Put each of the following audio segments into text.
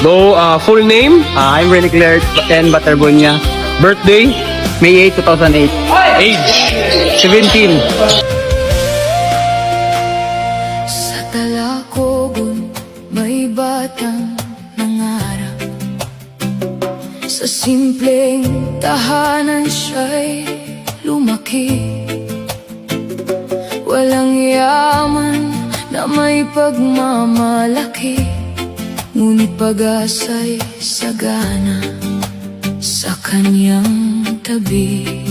Go, full name, I'm Rene Claire N. Baterbonia. birthday, May 8, 2008. age. 17. Sa Talacogon may batang nangarap, sa simpleng tahanan siya'y lumaki. Walang yaman na may pagmamalaki, ngunit pag-asa'y sagana sa kanyang tabi.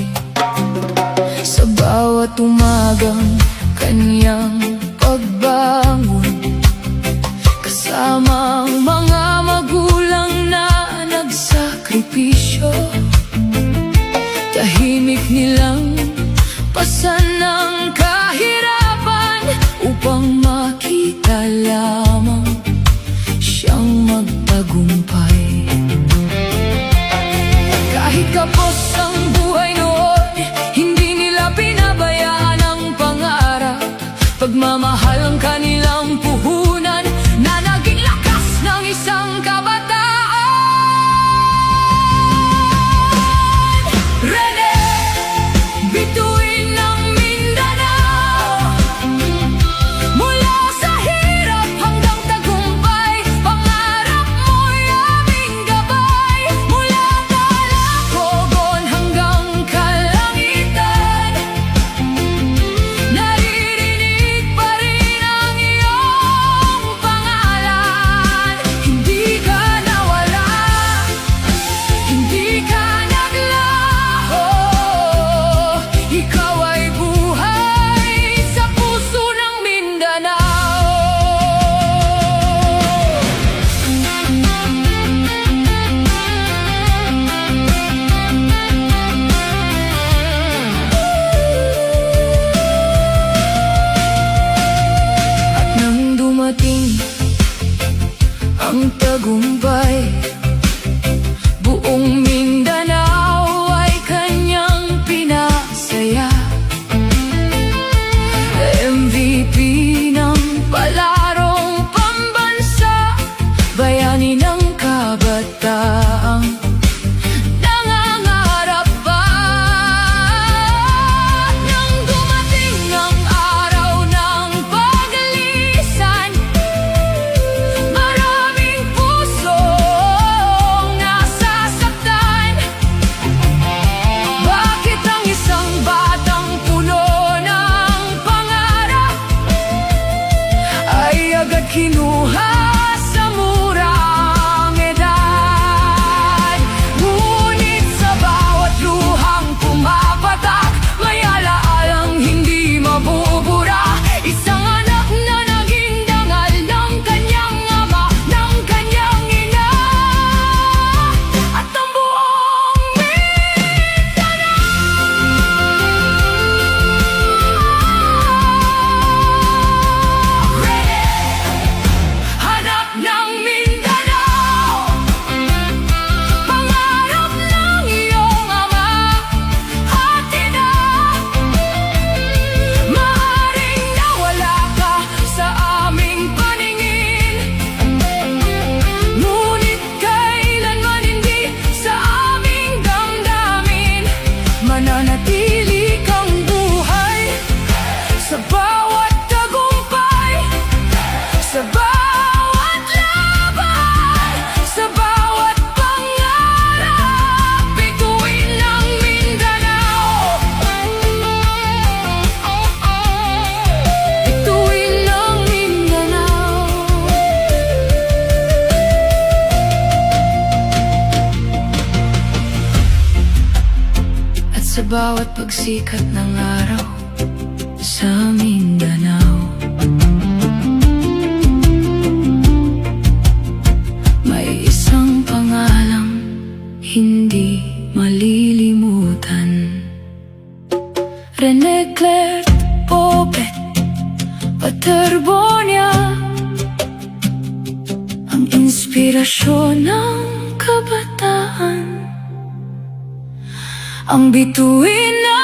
Sa bawat umagang kanyang pagbangon, kasama ang mga magulang na nagsakripisyo, tahimik nilang pasan ng kahirapan upang makita lamang siyang magtagumpay. Kahit kapos ang buhay noon, hindi nila pinabayaan ang pangarap. Pagmamahal ang kanilang puhunan na naging lakas ng isang kabataan. Rene, bituin ng Mindanao, mula sa hirap hanggang tagumpay, pangarap mo'y aming gabay. Mula Talacogon hanggang kalangitan, naririnig pa rin ang iyong pangalan. Hindi ka nawala, hindi ka naglaho, ikaw ay buhay sa puso ng Mindanao. At nang dumating ang tagumpay, buong Mindanao ay kanyang pinasaya. MVP ng palarong pambansa, bayani ng kabataang nangangarap pa. Nang dumating ang araw ng paglisan, maraming pusong nasasaktan. Bakit ang isang batang puno ng pangarap ay agad kinuha sa murang edad? Ngunit sa bawat luhang pumapatak, may alaalang hindi mabubura. Isang anak na naging dangal ng kanyang ama, ng kanyang ina, at ang buong Mindanao. Hanap ng Mindanao, pangarap ng iyong ama at ina. Maaaring nawala ka sa aming paningin, ngunit kailanman hindi sa aming damdamin. Mananatili kang buhay sa bawat tagumpay, sa bawat laban, sa bawat pangarap. Bituin ng Mindanao, bituin ng Mindanao. At sa bawat pagsikat ng araw sa Mindanao, may isang pangalang hindi malilimutan. Rene Claire Baterbonia, ang inspirasyon ng kabataan, ang bituin na